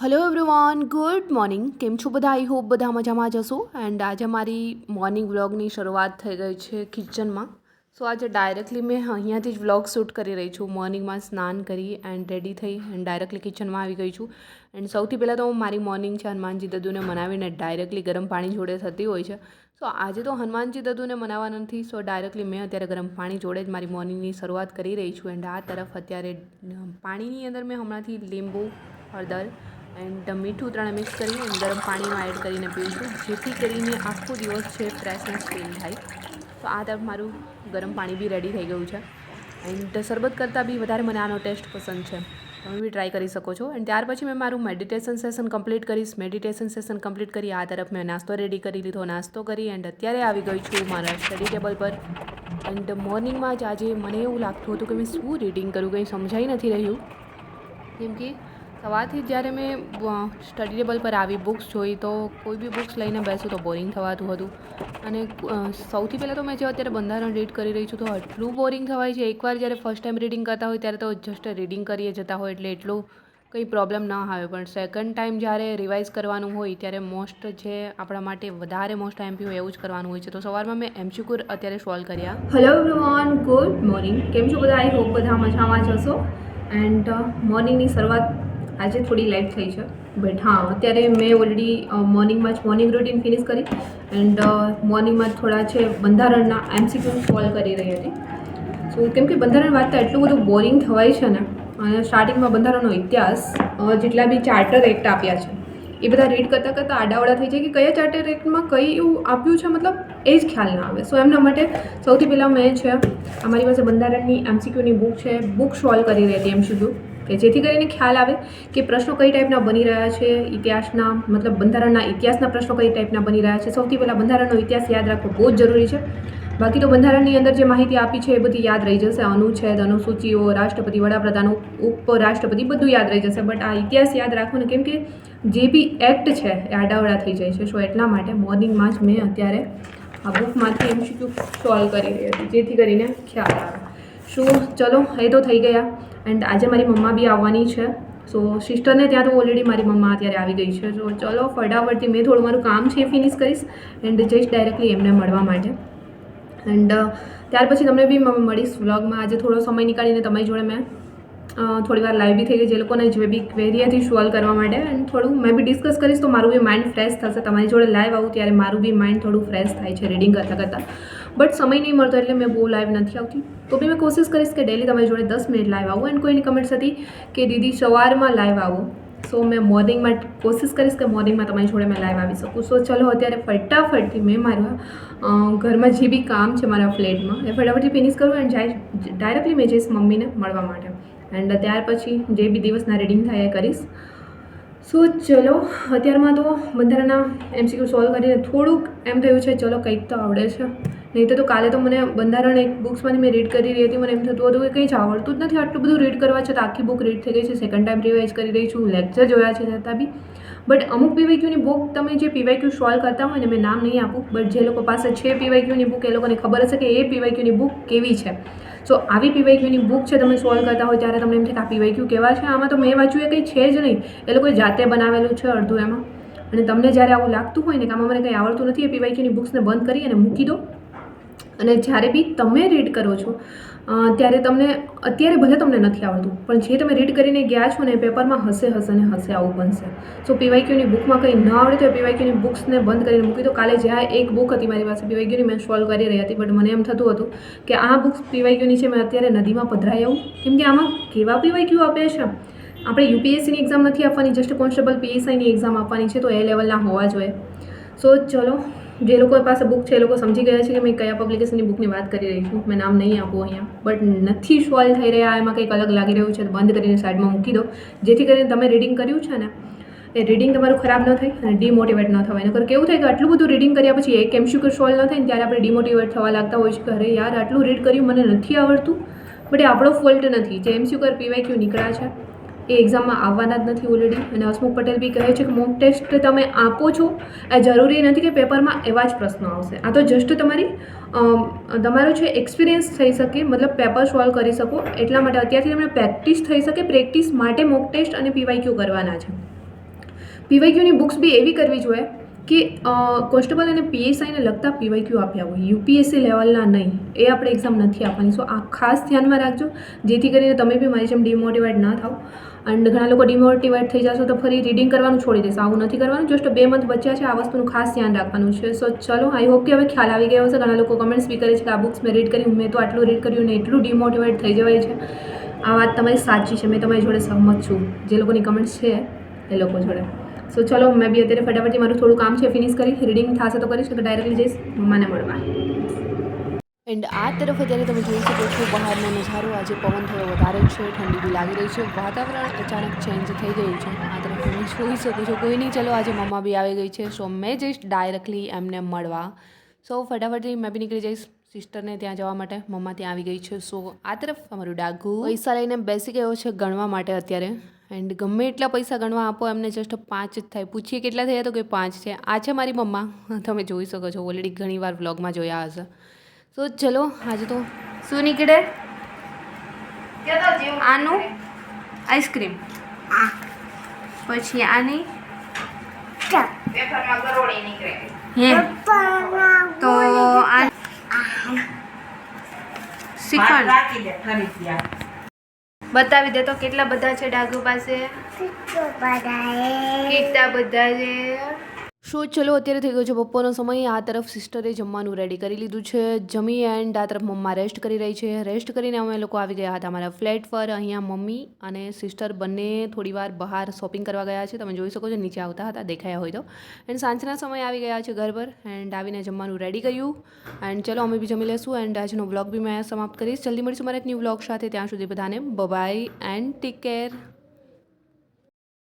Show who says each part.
Speaker 1: Hello everyone, good morning. કેમ છો બધા? આઈ હોપ બધા મજામાં જ હશો. એન્ડ આજે મારી મોર્નિંગ વ્લોગની શરૂઆત થઈ ગઈ છે કિચનમાં. સો આજે ડાયરેક્ટલી મેં અહીંયાથી જ વ્લોગ શૂટ કરી રહી છું. મોર્નિંગમાં સ્નાન કરી એન્ડ રેડી થઈ એન્ડ ડાયરેક્ટલી કિચનમાં આવી ગઈ છું. એન્ડ સૌથી પહેલાં તો મારી મોર્નિંગ છે હનુમાનજી દદ્દુને મનાવીને ડાયરેક્ટલી ગરમ પાણી જોડે થતી હોય છે. સો આજે તો હનુમાનજી દદ્દુને મનાવવા નથી. સો ડાયરેક્ટલી મેં અત્યારે ગરમ પાણી જોડે જ મારી મોર્નિંગની શરૂઆત કરી રહી છું. એન્ડ આ તરફ અત્યારે પાણીની અંદર મેં હમણાંથી લીંબુ, હળદર એન્ડ મીઠું ત્રણે મિક્સ કરી અને ગરમ પાણીમાં એડ કરીને પીવું છું, જેથી કરીને આખો દિવસ છે ફ્રેશનેસ ફીલ થાય. તો આ તરફ મારું ગરમ પાણી બી રેડી થઈ ગયું છે. એન્ડ શરબત કરતાં બી વધારે મને આનો ટેસ્ટ પસંદ છે. તમે બી ટ્રાય કરી શકો છો. એન્ડ ત્યાર પછી મેં મારું મેડિટેશન સેશન કમ્પ્લીટ કરીશ. મેડિટેશન સેશન કમ્પ્લીટ કરી આ તરફ મેં નાસ્તો રેડી કરી લીધો. નાસ્તો કરી એન્ડ અત્યારે આવી ગઈ છું મારા સ્ટડી ટેબલ પર. એન્ડ મોર્નિંગમાં જ આજે મને એવું લાગતું હતું કે મેં શું રીડિંગ કરું, કંઈ સમજાઈ નથી રહ્યું. કેમ કે સવારથી જ્યારે મેં સ્ટડી ટેબલ પર આવી બુક્સ જોઈ તો કોઈ બી બુક્સ લઈને બેસું તો બોરિંગ થવાતું હતું. અને સૌથી પહેલાં તો મેં જે અત્યારે બંધારણ રીડ કરી રહી છું તો એટલું બોરિંગ થવાય છે. એકવાર જ્યારે ફર્સ્ટ ટાઈમ રીડિંગ કરતા હોય ત્યારે તો જસ્ટ રીડિંગ કરીએ જતા હોય એટલે એટલું કંઈ પ્રોબ્લેમ ન આવે. પણ સેકન્ડ ટાઈમ જ્યારે રિવાઇઝ કરવાનું હોય ત્યારે મોસ્ટ જે આપણા માટે વધારે મોસ્ટ એમપી હોય એવું જ કરવાનું હોય છે. તો સવારમાં મેં એમસીક્યુ અત્યારે સોલ્વ કર્યા. Hello everyone, good morning. કેમ છો બધા? આઈ હોપ બધા મજામાં જ હશો. એન્ડ મોર્નિંગની શરૂઆત આજે થોડી લેટ થઈ છે, બટ હા અત્યારે મેં ઓલરેડી મોર્નિંગમાં જ મોર્નિંગ રૂટીન ફિનિશ કરી એન્ડ મોર્નિંગમાં જ થોડા છે બંધારણના એમસીક્યુ સોલ્વ કરી રહી હતી. સો કેમ કે બંધારણ વાંચતા એટલું બધું બોરિંગ થવાય છે ને. અને સ્ટાર્ટિંગમાં બંધારણનો ઇતિહાસ જેટલા બી ચાર્ટર એક્ટ આપ્યા છે એ બધા રીડ કરતાં કરતાં આડાવડા થઈ જાય કે કયા ચાર્ટર એક્ટમાં કઈ એવું આપ્યું છે, મતલબ એ જ ખ્યાલ ના આવે. સો એમના માટે સૌથી પહેલાં મેં છે અમારી પાસે બંધારણની એમસીક્યુની બુક છે, બુક સોલ્વ કરી રહી હતી એમસીક્યુ, કે જેથી કરીને ખ્યાલ આવે કે પ્રશ્નો કઈ ટાઈપના બની રહ્યા છે, ઇતિહાસના મતલબ બંધારણના ઇતિહાસના પ્રશ્નો કઈ ટાઈપના બની રહ્યા છે. સૌથી પહેલાં બંધારણનો ઇતિહાસ યાદ રાખવો બહુ જ જરૂરી છે. બાકી તો બંધારણની અંદર જે માહિતી આપી છે એ બધી યાદ રહી જશે. અનુચ્છેદ, અનુસૂચિઓ, રાષ્ટ્રપતિ, વડાપ્રધાન, ઉપરાષ્ટ્રપતિ બધું યાદ રહી જશે. બટ આ ઇતિહાસ યાદ રાખવો ને, કેમ કે જે બી એક્ટ છે એ આડાવડા થઈ જાય છે. સો એટલા માટે મોર્નિંગમાં જ મેં અત્યારે આ બુકમાંથી એમસીક્યુ સોલ્વ કરી રહી હતી, જેથી કરીને ખ્યાલ આવે. શું ચલો એ તો થઈ ગયા. એન્ડ આજે મારી મમ્મા બી આવવાની છે. સો સિસ્ટરને ત્યાં તો ઓલરેડી મારી મમ્મા અત્યારે આવી ગઈ છે. સો ચલો ફટાફટથી મેં થોડું મારું કામ છે એ ફિનિશ કરીશ એન્ડ જઈશ ડાયરેક્ટલી એમને મળવા માટે. એન્ડ ત્યાર પછી તમને બી મળીશ વ્લોગમાં. આજે થોડો સમય નીકાળીને તમારી જોડે મેં થોડી વાર લાઈવ બી થઈ ગઈ જે લોકોને જે બી ક્વેરી હતી સોલ્વ કરવા માટે. એન્ડ થોડું મેં બી ડિસ્કસ કરીશ તો મારું બી માઇન્ડ ફ્રેશ થશે. તમારી જોડે લાઈવ આવું ત્યારે મારું બી માઇન્ડ થોડું ફ્રેશ થાય છે રીડિંગ કરતાં કરતાં. બટ સમય નહીં મળતો એટલે મેં બહુ લાઈવ નથી આવતી. તો બી મેં કોશિશ કરીશ કે ડેલી તમારી જોડે 10 મિનિટ લાઈવ આવું. એન્ડ કોઈની કમેન્ટ્સ હતી કે દીદી સવારમાં લાઈવ આવો. સો મેં મોર્નિંગમાં કોશિશ કરીશ કે મોર્નિંગમાં તમારી જોડે મેં લાઈવ આવી શકું. સો ચલો અત્યારે ફટાફટથી મેં મારા ઘરમાં જે બી કામ છે મારા ફ્લેટમાં એ ફટાફટથી ફિનિશ કરું એન્ડ ડાયરેક્ટલી મેં જઈશ મમ્મીને મળવા માટે. એન્ડ ત્યાર પછી જે બી દિવસના રીડિંગ થાય એ કરીશ. સો ચલો અત્યારમાં તો બંધારણના એમસીક્યુ સોલ્વ કરીને થોડુંક એમ થયું છે ચલો કંઈક તો આવડે છે. નહીં તો કાલે તો મને બંધારણ એક બુક્સમાંથી મેં રીડ કરી રહી હતી, મને એમ થતું હતું કે કંઈ જ આવડતું જ નથી. આટલું બધું રીડ કરવા છતાં આખી બુક રીડ થઈ ગઈ છે. સેકન્ડ ટાઈમ રિવાઇઝ કરી રહી છું, લેક્ચર જોયા છે છતાં બી. બટ અમુક પીવાયક્યુની બુક તમે જે પીવાયક્યુ સોલ્વ કરતા હોય ને, મેં નામ નહીં આપું, બટ જે લોકો પાસે છે પીવાયક્યુની બુક એ લોકોને ખબર હશે કે એ પીવાયક્યુની બુક કેવી છે. સો આવી પીવાયક્યુની બુક છે તમે સોલ્વ કરતા હોય ત્યારે તમને એમ થાય કે આ પીવાયક્યુ કેવા છે. આમાં તો મેં વાંચ્યું એ કંઈ છે જ નહીં, એ લોકોએ જાતે બનાવેલું છે અડધું એમાં. અને તમને જ્યારે આવું લાગતું હોય ને કે આમાં મને કંઈ આવડતું નથી, એ પીવાયક્યુની બુક્સને બંધ કરી અને મૂકી દો. અને જ્યારે બી તમે રીડ કરો છો ત્યારે તમને અત્યારે ભલે તમને નથી આવડતું, પણ જે તમે રીડ કરીને ગયા છો ને એ પેપરમાં હશે ને હશે આવું બનશે. સો પીવાયક્યુની બુકમાં કંઈ ન આવડે તો પીવાયક્યુની બુક્સને બંધ કરીને મૂકી દો. કાલે જ્યાં એક બુક હતી મારી પાસે પીવાયક્યુની, મેં સોલ્વ કરી રહી હતી, બટ મને એમ થતું હતું કે આ બુક્સ પીવાયક્યુની છે, મેં અત્યારે નદીમાં પધરાઈ આવું. કેમ કે આમાં કેવા પીવાયક્યુ આપે છે. આપણે યુપીએસસીની એક્ઝામ નથી આપવાની, જસ્ટ કોન્સ્ટેબલ પીએસઆઈની એક્ઝામ આપવાની છે, તો એ લેવલના હોવા જોઈએ. સો ચલો જે લોકો પાસે બુક છે એ લોકો સમજી ગયા છે કે મેં કયા પબ્લિકેશનની બુકની વાત કરી રહી છું. મેં નામ નહીં આપું અહીંયા, બટ નથી સોલ્વ થઈ રહ્યા, એમાં કંઈક અલગ લાગી રહ્યું છે તો બંધ કરીને સાઈડમાં મૂકી દો, જેથી કરીને તમે રીડિંગ કર્યું છે ને એ રીડિંગ તમારું ખરાબ ન થાય અને ડિમોટિવેટ ન થવાય. નકર કેવું થાય કે આટલું બધું રીડિંગ કર્યા પછી એક એમસીક્યુ સોલ્વ ન થાય ને ત્યારે આપણે ડિમોટિવેટ થવા લાગતા હોય છે કે અરે યાર આટલું રીડ કર્યું મને નથી આવડતું. બટ એ આપણો ફોલ્ટ નથી. જે એમસીક્યુ પીવાયક્યુ નીકળ્યા છે એ એક્ઝામમાં આવવાના જ નથી ઓલરેડી. અને હસમુખ પટેલ બી કહે છે કે મોક ટેસ્ટ તમે આપો છો એ જરૂરી નથી કે પેપરમાં એવા જ પ્રશ્નો આવશે. આ તો જસ્ટ તમારો છે એક્સપિરિયન્સ થઈ શકે, મતલબ પેપર સોલ્વ કરી શકો એટલા માટે અત્યારથી તમને પ્રેક્ટિસ થઈ શકે. પ્રેક્ટિસ માટે મોક ટેસ્ટ અને પીવાયક્યુ કરવાના છે. પીવાયક્યુની બુક્સ બી એવી કરવી જોઈએ કે કોન્સ્ટેબલ અને પીએસઆઈને લગતા પીવાયક્યુ આપ્યા હોય, યુપીએસસી લેવલના નહીં. એ આપણે એક્ઝામ નથી આપવાની. સો આ ખાસ ધ્યાનમાં રાખજો, જેથી કરીને તમે બી મારી જેમ ડિમોટિવેટ ના થાવ. એન્ડ ઘણા લોકો ડિમોટિવેટ થઈ જશો તો ફરી રીડિંગ કરવાનું છોડી દેશો. આવું નથી કરવાનું. જસ્ટ 2 મંથ બચ્યા છે, આ વસ્તુનું ખાસ ધ્યાન રાખવાનું છે. સો ચલો, આઈ હોપ કે હવે ખ્યાલ આવી ગયો હશે. ઘણા લોકો કમેન્ટ્સ બી કરે છે કે આ બુક્સ મેં રીડ કરી, મેં તો આટલું રીડ કર્યું ને એટલું ડિમોટિવેટ થઈ જવાય છે. આ વાત તમારી સાચી છે, મેં તમારી જોડે સહમત છું, જે લોકોની કમેન્ટ્સ છે એ લોકો જોડે. સો ચલો, મેં બી અત્યારે ફટાફટથી મારું થોડું કામ છે ફિનિશ કરી, રીડિંગ થશે તો કરીશ, તો ડાયરેક્ટલી જઈશ મમ્માને મળવા. એન્ડ આ તરફ અત્યારે તમે જોઈ શકો છો બહારનો નજારો. આજે પવન થોડો વધારે છે, ઠંડી બી લાગી રહી છે, વાતાવરણ અચાનક ચેન્જ થઈ ગયું છે. આ તરફ તમે જોઈ શકો છો. કોઈ નહીં, ચલો આજે મમ્મા બી આવી ગઈ છે. સો મેં જઈશ ડાયરેક્ટલી એમને મળવા. સો ફટાફટથી મેં બી નીકળી જઈશ સિસ્ટરને ત્યાં જવા માટે. મમ્મા ત્યાં આવી ગઈ છે. સો આ તરફ અમારું ડાઘુ પૈસા લઈને બેસી ગયો છે ગણવા માટે અત્યારે. એન્ડ ગમે એટલા પૈસા ગણવા આપો એમને, જસ્ટ 5 જ થાય. પૂછીએ કેટલા થયા તો કે 5 છે. આ છે મારી મમ્મા, તમે જોઈ શકો છો, ઓલરેડી ઘણીવાર વ્લોગમાં જોયા હશે. તો ચલો, આજે તો શું નીકળે? આનું આઈસ્ક્રીમ, પછી આની હે તો આ શ્રીખંડ બતાવી દે તો કેટલા બધા છે ડાઘુ પાસે. કેટલા બધા છે. શો ચલો, અત્યારે થઈ ગયો છે બપોરનો સમય. આ તરફ સિસ્ટરે જમવાનું રેડી કરી લીધું છે. જમી એન્ડ આ તરફ મમ્મા રેસ્ટ કરી રહી છે. રેસ્ટ કરીને અમે લોકો આવી ગયા હતા અમારા ફ્લેટ પર. અહીંયા મમ્મી અને સિસ્ટર બંને થોડીવાર બહાર શોપિંગ કરવા ગયા છે. તમે જોઈ શકો છો, નીચે આવતા હતા, દેખાયા હોય તો. એન્ડ સાંજના સમયે આવી ગયા છે ઘર પર. એન્ડ આવીને જમવાનું રેડી કર્યું. એન્ડ ચલો, અમે બી જમી લેશું. એન્ડ આજનો વ્લોગ બી મેં સમાપ્ત કરીશ. જલ્દી મળીશું મારા એક ન્યૂ વ્લોગ સાથે. ત્યાં સુધી બધાને બાય એન્ડ ટેક કેર.